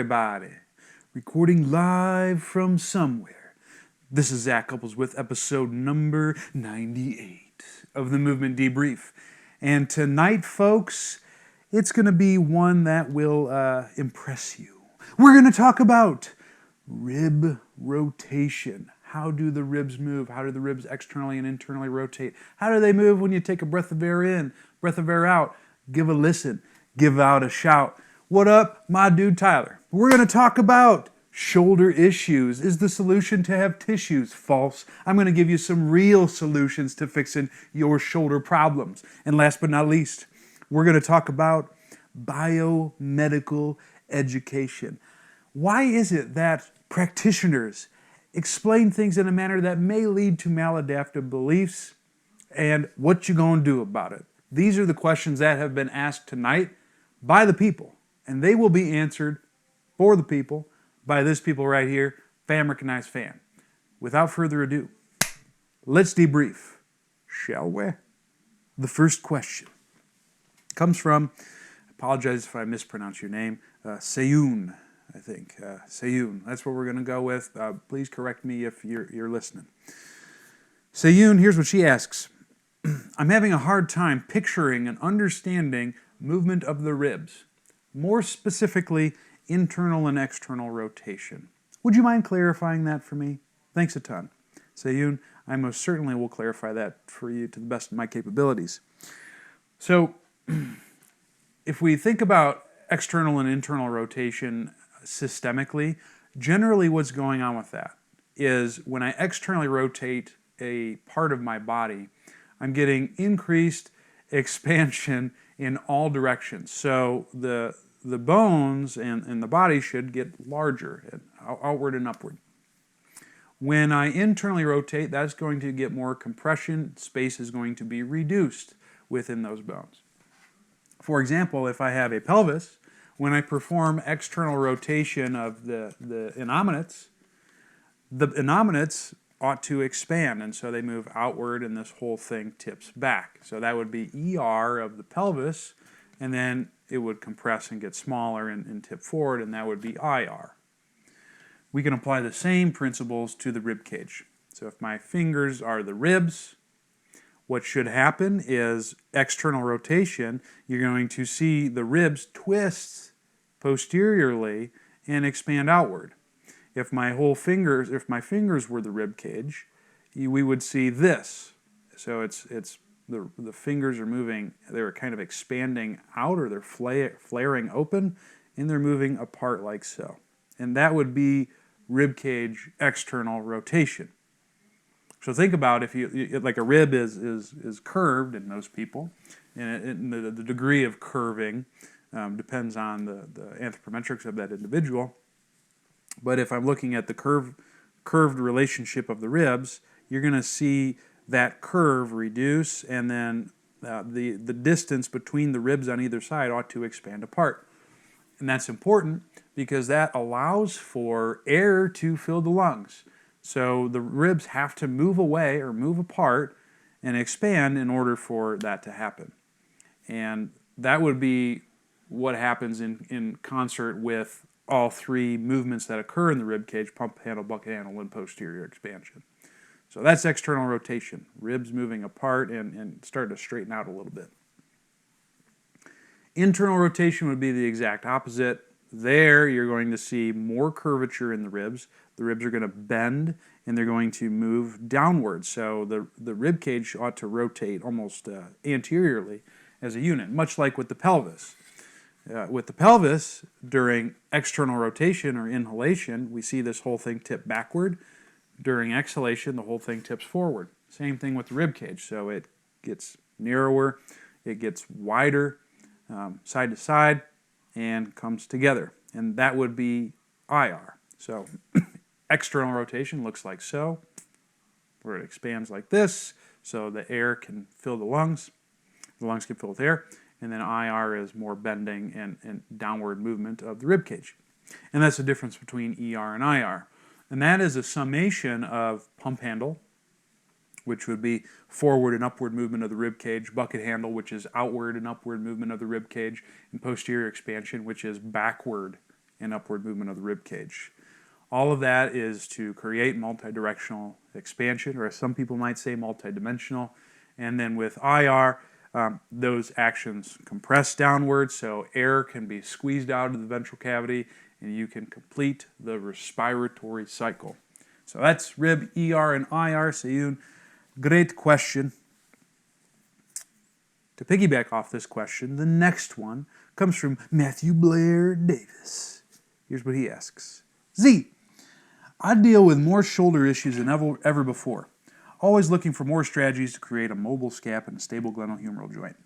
everybody. Recording live from somewhere. This is Zach Cupples with episode number 98 of the Movement Debrief. And tonight, folks, it's going to be one that will impress you. We're going to talk about rib rotation. How do the ribs move? How do the ribs externally and internally rotate? How do they move when you take a breath of air in, breath of air out? Give a listen. Give out a shout. What up, my dude Tyler? We're going to talk about shoulder issues. Is the solution to have tissues? False. I'm going to give you some real solutions to fixing your shoulder problems. And last but not least, we're going to talk about biomedical education. Why is it that practitioners explain things in a manner that may lead to maladaptive beliefs, and what you going to do about it? These are the questions that have been asked tonight by the people, and they will be answered for the people by this people right here, Fam Recognized Fan. Without further ado, let's debrief, shall we? The first question comes from, I apologize if I mispronounce your name, Seyoun, I think. Seyoun, that's what we're going to go with. Please correct me if you're listening. Seyoun, here's what she asks. I'm having a hard time picturing and understanding movement of the ribs, more specifically internal and external rotation. Would you mind clarifying that for me? Thanks a ton. Seyoun, I most certainly will clarify that for you to the best of my capabilities. So, if we think about external and internal rotation systemically, generally what's going on with that is when I externally rotate a part of my body, I'm getting increased expansion in all directions. So the bones and the body should get larger, outward and upward. When I internally rotate, that's going to get more compression. Space is going to be reduced within those bones. For example, if I have a pelvis, when I perform external rotation of the innominates ought to expand, and so they move outward and this whole thing tips back. So that would be ER of the pelvis, and then it would compress and get smaller and tip forward, and that would be IR. We can apply the same principles to the rib cage. So if my fingers are the ribs, what should happen is external rotation. You're going to see the ribs twist posteriorly and expand outward. If my fingers were the rib cage, we would see this. So it's the fingers are moving. They're kind of expanding out, or they're flaring open, and they're moving apart like so. And that would be rib cage external rotation. So think about if you like a rib is curved in most people, and the degree of curving depends on the anthropometrics of that individual. But if I'm looking at the curved relationship of the ribs, you're going to see that curve reduce, and then the distance between the ribs on either side ought to expand apart. And that's important because that allows for air to fill the lungs. So the ribs have to move away or move apart and expand in order for that to happen. And that would be what happens in concert with all three movements that occur in the rib cage: pump handle, bucket handle, and posterior expansion. So that's external rotation, ribs moving apart and starting to straighten out a little bit. Internal rotation would be the exact opposite. There you're going to see more curvature in the ribs. The ribs are going to bend and they're going to move downward. So the rib cage ought to rotate almost anteriorly as a unit, much like with the pelvis. With the pelvis, during external rotation or inhalation, we see this whole thing tip backward. During exhalation, the whole thing tips forward. Same thing with the rib cage. So it gets narrower, it gets wider, side to side, and comes together. And that would be IR. So external rotation looks like so, where it expands like this, so the air can fill the lungs can fill with air. And then IR is more bending and downward movement of the rib cage. And that's the difference between ER and IR. And that is a summation of pump handle, which would be forward and upward movement of the rib cage, bucket handle, which is outward and upward movement of the rib cage, and posterior expansion, which is backward and upward movement of the rib cage. All of that is to create multidirectional expansion, or as some people might say, multidimensional. And then with IR, those actions compress downwards, so air can be squeezed out of the ventral cavity, and you can complete the respiratory cycle. So that's rib, ER, and IR. Sayun, great question. To piggyback off this question, the next one comes from Matthew Blair Davis. Here's what he asks. Z, I deal with more shoulder issues than ever before. Always looking for more strategies to create a mobile scap and a stable glenohumeral joint.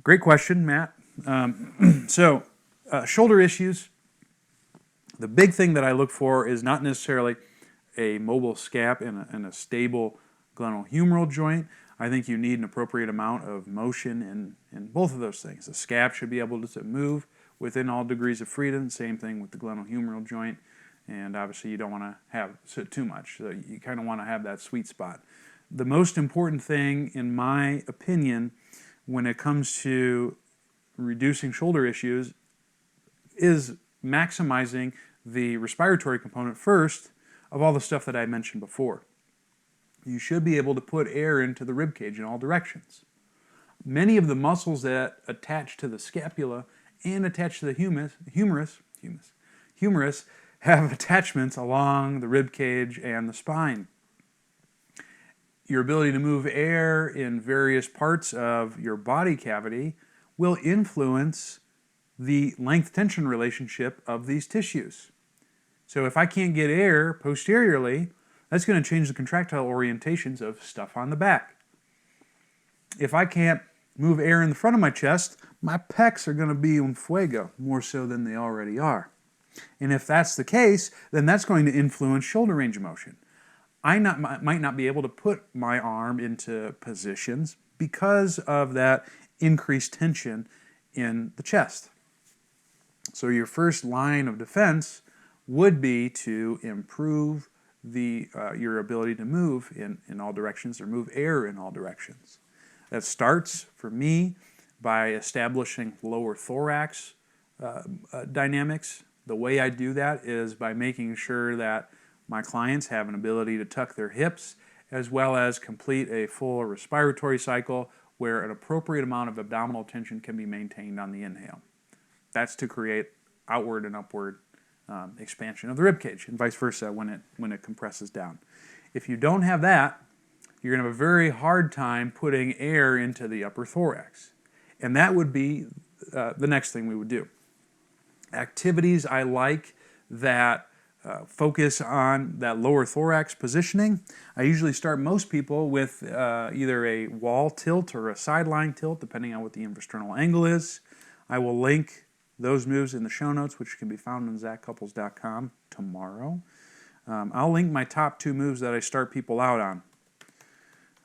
Great question, Matt. Shoulder issues, the big thing that I look for is not necessarily a mobile scap and a stable glenohumeral joint. I think you need an appropriate amount of motion in both of those things. The scap should be able to move within all degrees of freedom. Same thing with the glenohumeral joint. And obviously you don't want to have too much. So you kind of want to have that sweet spot. The most important thing, in my opinion, when it comes to reducing shoulder issues is maximizing the respiratory component first of all the stuff that I mentioned before. You should be able to put air into the rib cage in all directions. Many of the muscles that attach to the scapula and attach to the humerus have attachments along the rib cage and the spine. Your ability to move air in various parts of your body cavity will influence the length-tension relationship of these tissues. So if I can't get air posteriorly, that's going to change the contractile orientations of stuff on the back. If I can't move air in the front of my chest, my pecs are going to be un fuego, more so than they already are. And if that's the case, then that's going to influence shoulder range of motion. I might not be able to put my arm into positions because of that increased tension in the chest. So your first line of defense would be to improve your ability to move in all directions, or move air in all directions. That starts, for me, by establishing lower thorax dynamics. The way I do that is by making sure that my clients have an ability to tuck their hips, as well as complete a full respiratory cycle where an appropriate amount of abdominal tension can be maintained on the inhale. That's to create outward and upward expansion of the rib cage, and vice versa when it compresses down. If you don't have that, you're going to have a very hard time putting air into the upper thorax. And that would be the next thing we would do. Activities I like that focus on that lower thorax positioning. I usually start most people with either a wall tilt or a sideline tilt, depending on what the infrasternal angle is. I will link those moves in the show notes, which can be found on zachcupples.com tomorrow. I'll link my top 2 moves that I start people out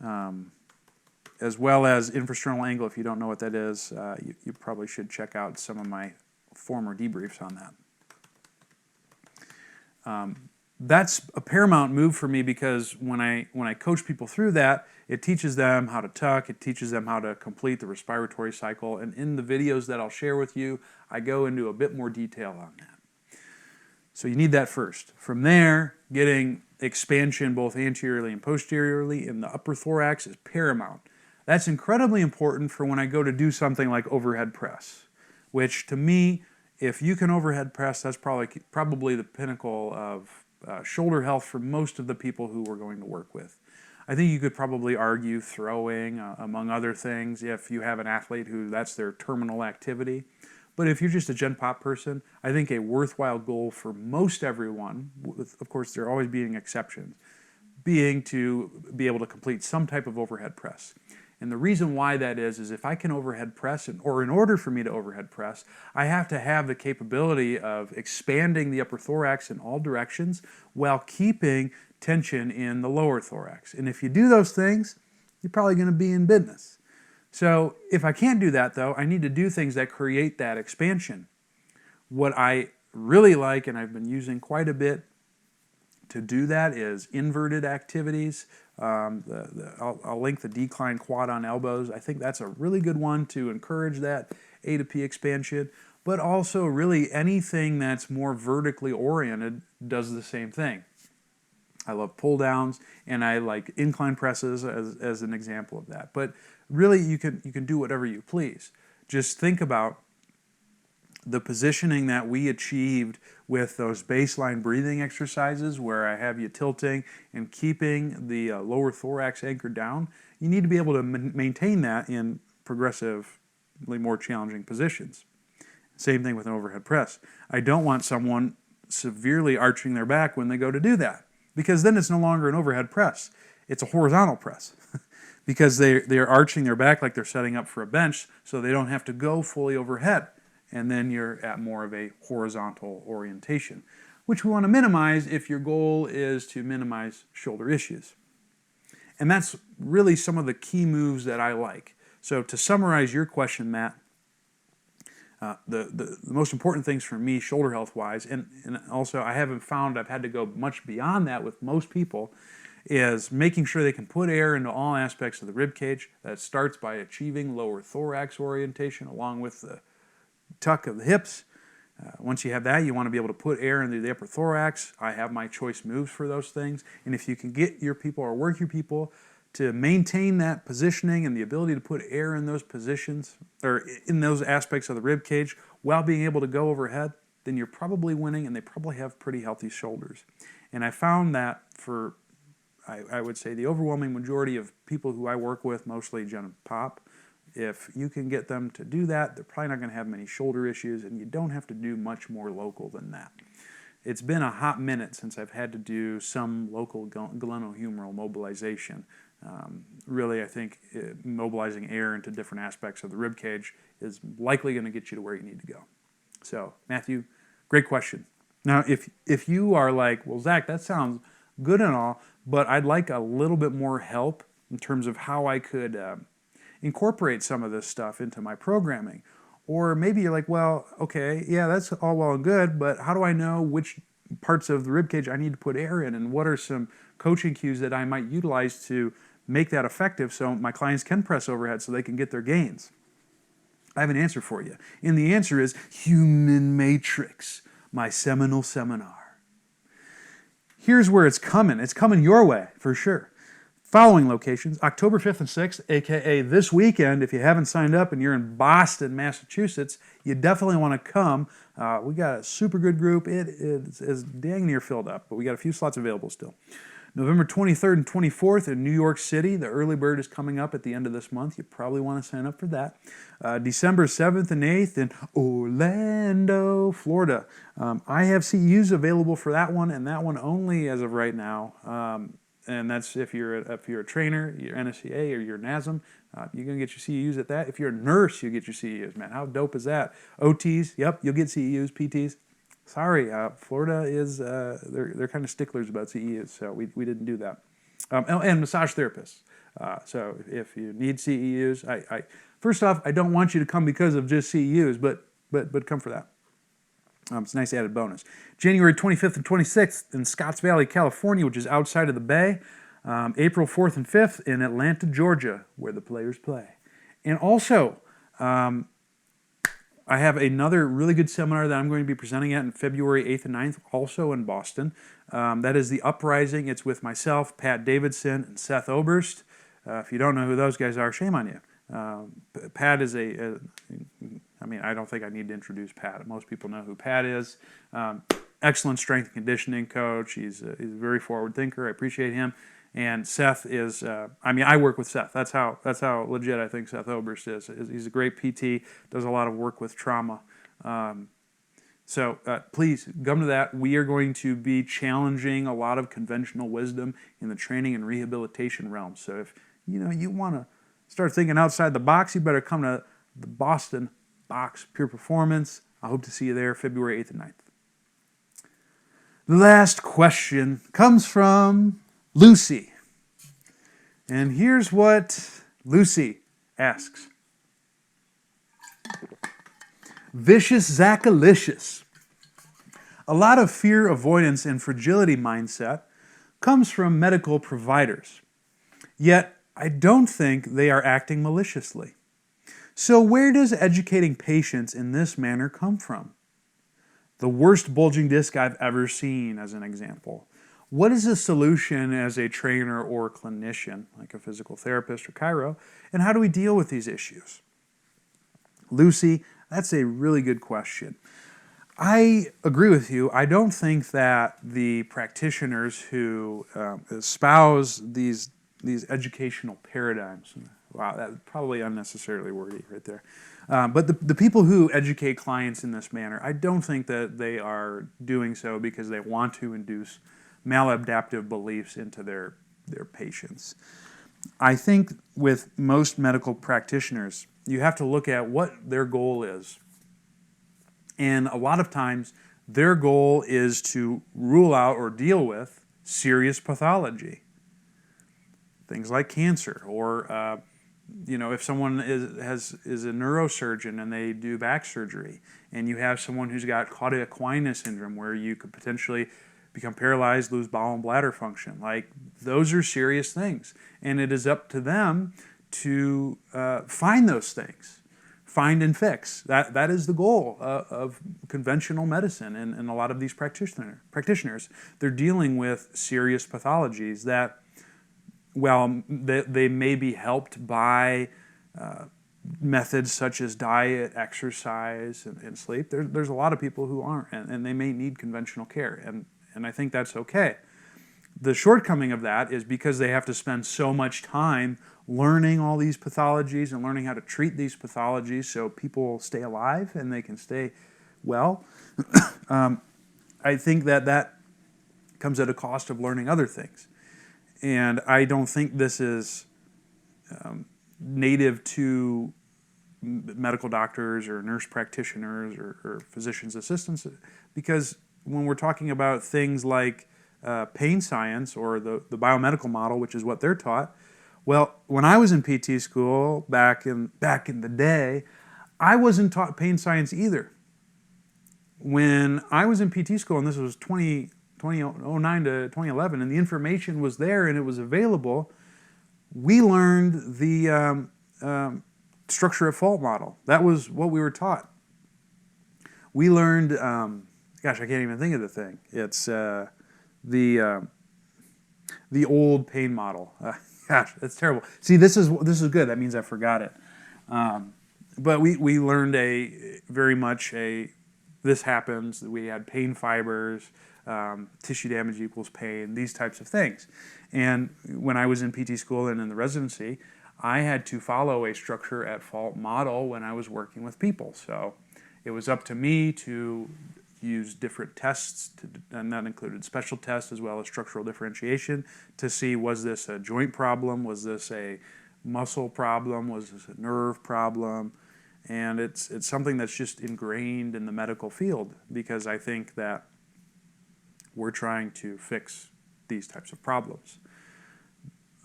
on, as well as infrasternal angle. If you don't know what that is, you probably should check out some of my former debriefs on that. That's a paramount move for me, because when I coach people through that, it teaches them how to tuck, it teaches them how to complete the respiratory cycle, and in the videos that I'll share with you, I go into a bit more detail on that. So you need that first. From there, getting expansion both anteriorly and posteriorly in the upper thorax is paramount. That's incredibly important for when I go to do something like overhead press, which to me, if you can overhead press, that's probably the pinnacle of shoulder health for most of the people who we're going to work with. I think you could probably argue throwing, among other things, if you have an athlete who that's their terminal activity. But if you're just a gen pop person, I think a worthwhile goal for most everyone, with, of course there always being exceptions, being to be able to complete some type of overhead press. And the reason why that is if I can overhead press, or in order for me to overhead press, I have to have the capability of expanding the upper thorax in all directions while keeping tension in the lower thorax. And if you do those things, you're probably going to be in business. So if I can't do that, though, I need to do things that create that expansion. What I really like, and I've been using quite a bit to do that, is inverted activities. I'll link the decline quad on elbows. I think that's a really good one to encourage that A to P expansion. but also really anything that's more vertically oriented does the same thing. I love pull downs, and I like incline presses as an example of that. But really, you can do whatever you please. Just think about the positioning that we achieved with those baseline breathing exercises where I have you tilting and keeping the lower thorax anchored down. You need to be able to maintain that in progressively more challenging positions. Same thing with an overhead press. I don't want someone severely arching their back when they go to do that, because then it's no longer an overhead press. It's a horizontal press because they're arching their back like they're setting up for a bench, so they don't have to go fully overhead. And then you're at more of a horizontal orientation, which we want to minimize if your goal is to minimize shoulder issues. And that's really some of the key moves that I like. So to summarize your question, Matt, the most important things for me, shoulder health-wise, and also I haven't found I've had to go much beyond that with most people, is making sure they can put air into all aspects of the rib cage. That starts by achieving lower thorax orientation along with the tuck of the hips. Once you have that, you want to be able to put air into the upper thorax. I have my choice moves for those things. And if you can get your people or work your people to maintain that positioning and the ability to put air in those positions or in those aspects of the rib cage while being able to go overhead, then you're probably winning, and they probably have pretty healthy shoulders. And I found that for, I would say, the overwhelming majority of people who I work with, mostly Gen and Pop, if you can get them to do that, they're probably not going to have many shoulder issues, and you don't have to do much more local than that. It's been a hot minute since I've had to do some local glenohumeral mobilization. Really, I think mobilizing air into different aspects of the rib cage is likely going to get you to where you need to go. So, Matthew, great question. Now, if you are like, well, Zach, that sounds good and all, but I'd like a little bit more help in terms of how I could incorporate some of this stuff into my programming. Or maybe you're like, well, okay, yeah, that's all well and good, but how do I know which parts of the rib cage I need to put air in, and what are some coaching cues that I might utilize to make that effective so my clients can press overhead so they can get their gains? I have an answer for you. And the answer is Human Matrix, my seminal seminar. Here's where it's coming. It's coming your way, for sure. Following locations, October 5th and 6th, aka this weekend. If you haven't signed up and you're in Boston, Massachusetts, you definitely want to come. We got a super good group. It is dang near filled up, but we got a few slots available still. November 23rd and 24th in New York City. The early bird is coming up at the end of this month. You probably want to sign up for that. December 7th and 8th in Orlando, Florida. I have CEUs available for that one, and that one only as of right now. And that's if you're a trainer, you're NSCA, or you're NASM, you're going to get your CEUs at that. If you're a nurse, you get your CEUs, man. How dope is that? OTs, yep, you'll get CEUs, PTs. Sorry, Florida is, they're kind of sticklers about CEUs, so we didn't do that. And massage therapists. So if you need CEUs, first off, I don't want you to come because of just CEUs, but come for that. It's a nice added bonus. January 25th and 26th in Scotts Valley, California, which is outside of the Bay. April 4th and 5th in Atlanta, Georgia, where the players play. And also, I have another really good seminar that I'm going to be presenting at in February 8th and 9th, also in Boston. That is the Uprising. It's with myself, Pat Davidson, and Seth Oberst. If you don't know who those guys are, shame on you. Pat is I don't think I need to introduce Pat. Most people know who Pat is. Excellent strength and conditioning coach. He's a very forward thinker. I appreciate him. And Seth is, I work with Seth. That's how legit I think Seth Oberst is. He's a great PT, does a lot of work with trauma. So please come to that. We are going to be challenging a lot of conventional wisdom in the training and rehabilitation realm. So if you want to start thinking outside the box, you better come to the Boston Box Pure Performance. I hope to see you there February 8th and 9th. The last question comes from Lucy. And here's what Lucy asks. Vicious Zackalicious. A lot of fear avoidance and fragility mindset comes from medical providers. Yet, I don't think they are acting maliciously. So where does educating patients in this manner come from? The worst bulging disc I've ever seen, as an example. What is the solution as a trainer or clinician, like a physical therapist or chiro, and how do we deal with these issues? Lucy, that's a really good question. I agree with you. I don't think that the practitioners who espouse these educational paradigms, wow, that's probably unnecessarily wordy right there. But the people who educate clients in this manner, I don't think that they are doing so because they want to induce maladaptive beliefs into their patients. I think with most medical practitioners, you have to look at what their goal is. And a lot of times, their goal is to rule out or deal with serious pathology. Things like cancer, or if someone is a neurosurgeon and they do back surgery, and you have someone who's got cauda equina syndrome where you could potentially become paralyzed, lose bowel and bladder function. Like, those are serious things. And it is up to them to find those things. Find and fix. That is the goal of conventional medicine and a lot of these practitioners. They're dealing with serious pathologies that, well, they may be helped by methods such as diet, exercise, and sleep. There's a lot of people who aren't, and they may need conventional care, and I think that's okay. The shortcoming of that is because they have to spend so much time learning all these pathologies and learning how to treat these pathologies so people stay alive and they can stay well. I think that comes at a cost of learning other things. And I don't think this is native to medical doctors or nurse practitioners or physician's assistants, because when we're talking about things like pain science or the biomedical model, which is what they're taught, well, when I was in PT school back in the day, I wasn't taught pain science either. When I was in PT school, and this was 2009 to 2011, and the information was there and it was available, we learned the structure at fault model. That was what we were taught. We learned, gosh, I can't even think of the thing. It's the old pain model. Gosh, that's terrible. See, this is good. That means I forgot it. But we learned very much this happens. We had pain fibers, tissue damage equals pain, these types of things. And when I was in PT school and in the residency, I had to follow a structure at fault model when I was working with people. So it was up to me to use different tests, and that included special tests as well as structural differentiation, to see, was this a joint problem, was this a muscle problem, was this a nerve problem, and it's something that's just ingrained in the medical field, because I think that we're trying to fix these types of problems.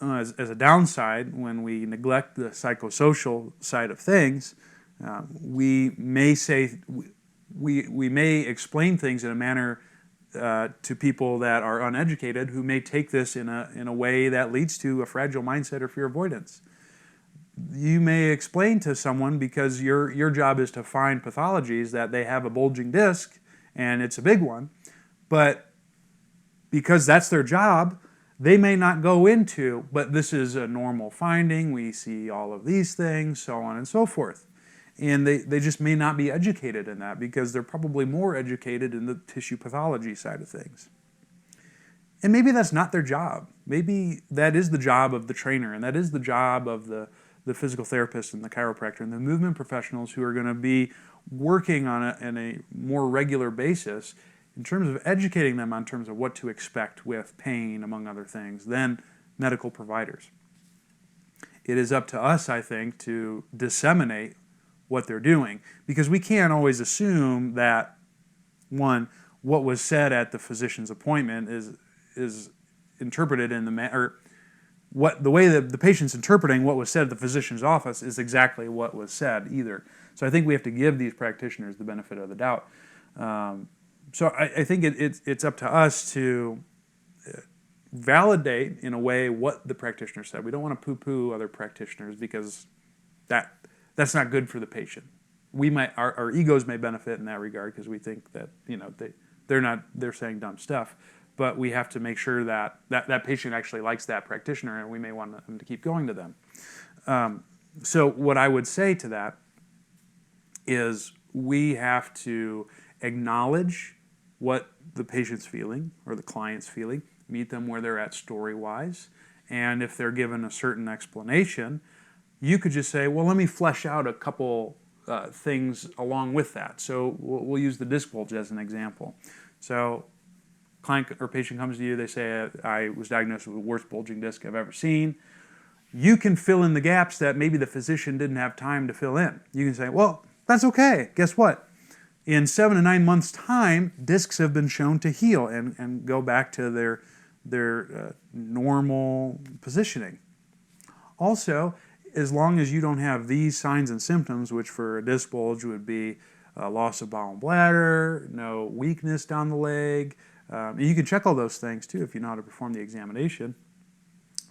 As a downside, when we neglect the psychosocial side of things, we may say, we may explain things in a manner to people that are uneducated, who may take this in a way that leads to a fragile mindset or fear avoidance. You may explain to someone, because your job is to find pathologies, that they have a bulging disc and it's a big one, but because that's their job, they may not go into, but this is a normal finding, we see all of these things, so on and so forth. And they just may not be educated in that, because they're probably more educated in the tissue pathology side of things. And maybe that's not their job. Maybe that is the job of the trainer, and that is the job of the physical therapist and the chiropractor and the movement professionals who are going to be working on a more regular basis in terms of educating them on terms of what to expect with pain, among other things, than medical providers. It is up to us, I think, to disseminate what they're doing, because we can't always assume that, one, what was said at the physician's appointment is interpreted in the way that the patient's interpreting what was said at the physician's office is exactly what was said either. So I think we have to give these practitioners the benefit of the doubt. So I think it's up to us to validate in a way what the practitioner said. We don't want to poo-poo other practitioners, because that's not good for the patient. We might, our egos may benefit in that regard because we think that, they're saying dumb stuff, but we have to make sure that patient actually likes that practitioner, and we may want them to keep going to them. So what I would say to that is we have to acknowledge what the patient's feeling or the client's feeling, meet them where they're at story-wise, and if they're given a certain explanation, you could just say, well, let me flesh out a couple things along with that. So we'll use the disc bulge as an example. So client or patient comes to you, they say, I was diagnosed with the worst bulging disc I've ever seen. You can fill in the gaps that maybe the physician didn't have time to fill in. You can say, well, that's okay. Guess what? In 7 to 9 months' time, discs have been shown to heal and go back to their normal positioning. Also, as long as you don't have these signs and symptoms, which for a disc bulge would be loss of bowel and bladder, no weakness down the leg, you can check all those things too if you know how to perform the examination.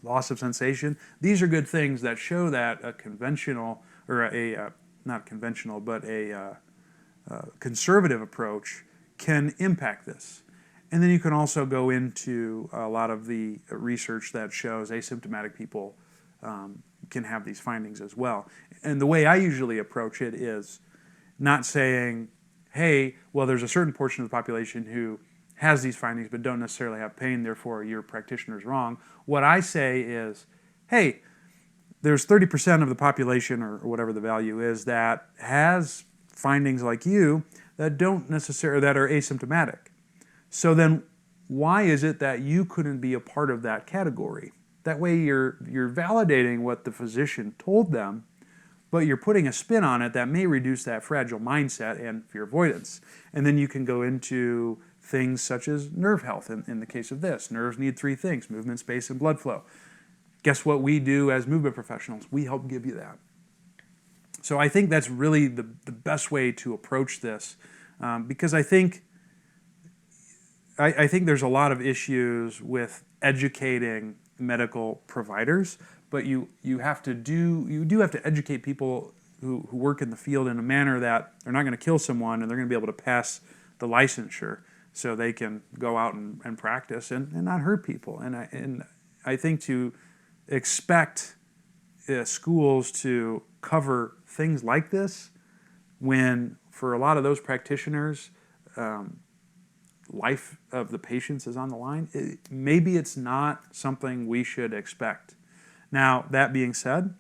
Loss of sensation. These are good things that show that a conventional, or not conventional, but a conservative approach can impact this. And then you can also go into a lot of the research that shows asymptomatic people can have these findings as well. And the way I usually approach it is not saying, hey, well, there's a certain portion of the population who has these findings but don't necessarily have pain, therefore your practitioner is wrong. What I say is, hey, there's 30% of the population, or whatever the value is, that has findings like you that don't necessarily, that are asymptomatic. So then why is it that you couldn't be a part of that category? That way you're validating what the physician told them, but you're putting a spin on it that may reduce that fragile mindset and fear avoidance. And then you can go into things such as nerve health. In the case of this, nerves need 3 things: movement, space, and blood flow. Guess what we do as movement professionals? We help give you that. So I think that's really the best way to approach this, because I think there's a lot of issues with educating medical providers, but you do have to educate people who work in the field in a manner that they're not going to kill someone and they're going to be able to pass the licensure so they can go out and practice and not hurt people. And I think to expect schools to cover things like this when for a lot of those practitioners life of the patients is on the line, maybe it's not something we should expect. Now, that being said,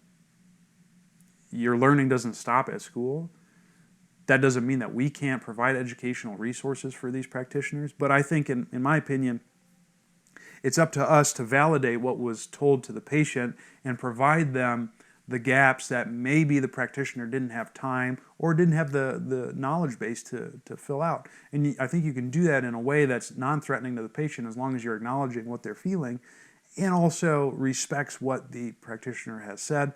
your learning doesn't stop at school. That doesn't mean that we can't provide educational resources for these practitioners, but I think, in my opinion, it's up to us to validate what was told to the patient and provide them the gaps that maybe the practitioner didn't have time or didn't have the knowledge base to fill out. And I think you can do that in a way that's non-threatening to the patient as long as you're acknowledging what they're feeling and also respects what the practitioner has said.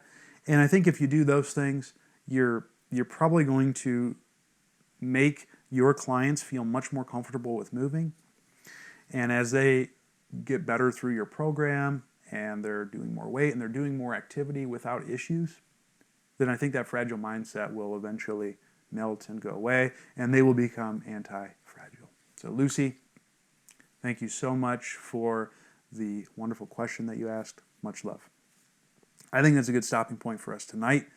And I think if you do those things, you're probably going to make your clients feel much more comfortable with moving. And as they get better through your program and they're doing more weight and they're doing more activity without issues, then I think that fragile mindset will eventually melt and go away and they will become anti-fragile. So Lucy, thank you so much for the wonderful question that you asked. Much love. I think that's a good stopping point for us tonight.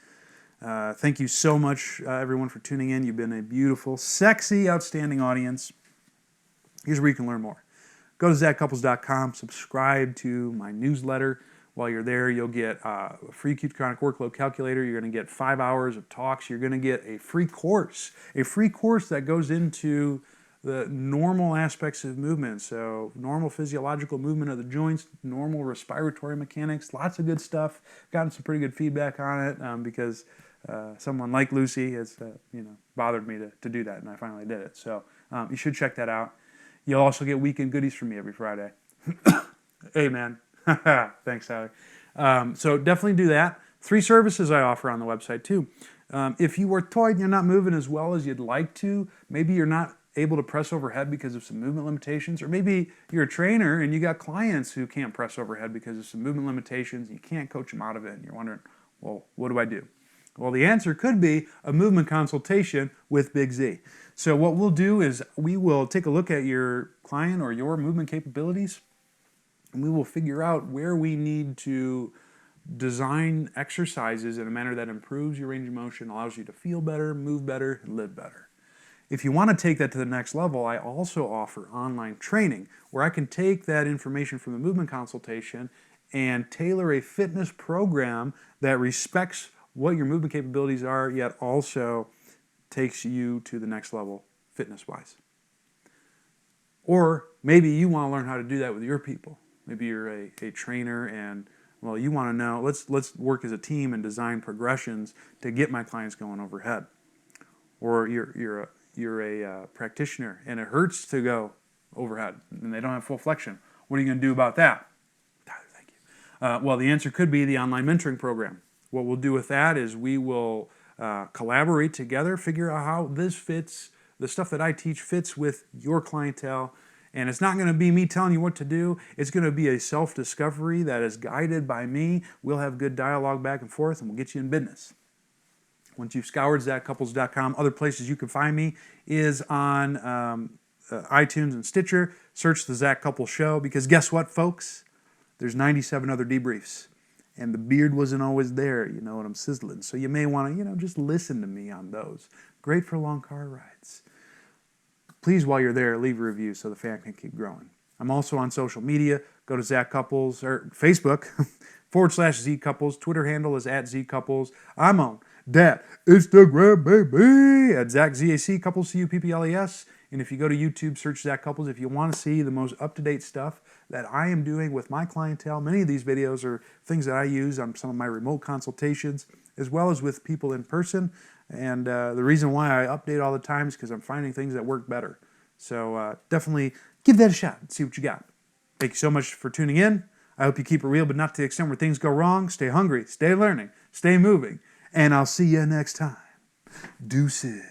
Thank you so much, everyone, for tuning in. You've been a beautiful, sexy, outstanding audience. Here's where you can learn more. Go to ZachCupples.com, subscribe to my newsletter. While you're there, you'll get a free acute chronic workload calculator. You're going to get 5 hours of talks. You're going to get a free course that goes into the normal aspects of movement. So normal physiological movement of the joints, normal respiratory mechanics, lots of good stuff. Gotten some pretty good feedback on it because someone like Lucy has bothered me to do that, and I finally did it. So you should check that out. You'll also get weekend goodies from me every Friday. Hey, man. Thanks, Sally. So definitely do that. 3 services I offer on the website, too. If you are toyed and you're not moving as well as you'd like to, maybe you're not able to press overhead because of some movement limitations, or maybe you're a trainer and you got clients who can't press overhead because of some movement limitations, and you can't coach them out of it, and you're wondering, well, what do I do? Well, the answer could be a movement consultation with Big Z. So what we'll do is we will take a look at your client or your movement capabilities, and we will figure out where we need to design exercises in a manner that improves your range of motion, allows you to feel better, move better, and live better. If you want to take that to the next level, I also offer online training where I can take that information from the movement consultation and tailor a fitness program that respects what your movement capabilities are, yet also takes you to the next level fitness-wise. Or maybe you want to learn how to do that with your people. Maybe you're a trainer and, well, you want to know, let's work as a team and design progressions to get my clients going overhead. Or you're a practitioner and it hurts to go overhead and they don't have full flexion. What are you going to do about that? Tyler, thank you. Well, the answer could be the online mentoring program. What we'll do with that is we will collaborate together, figure out how this fits, the stuff that I teach fits with your clientele. And it's not going to be me telling you what to do. It's going to be a self-discovery that is guided by me. We'll have good dialogue back and forth and we'll get you in business. Once you've scoured ZachCupples.com, other places you can find me is on iTunes and Stitcher. Search the Zach Cupples Show because guess what, folks? There's 97 other debriefs. And the beard wasn't always there, you know, and I'm sizzling. So you may want to, just listen to me on those. Great for long car rides. Please, while you're there, leave a review so the fan can keep growing. I'm also on social media. Go to Zach Cupples, or Facebook, /Z Cupples. Twitter handle is @ZCupples. I'm on that Instagram, baby, at Zach, Z-A-C, Cupples, C-U-P-P-L-E-S. And if you go to YouTube, search Zach Cupples. If you want to see the most up-to-date stuff that I am doing with my clientele, many of these videos are things that I use on some of my remote consultations, as well as with people in person. And the reason why I update all the time is because I'm finding things that work better. So definitely give that a shot and see what you got. Thank you so much for tuning in. I hope you keep it real, but not to the extent where things go wrong. Stay hungry, stay learning, stay moving, and I'll see you next time. Deuces.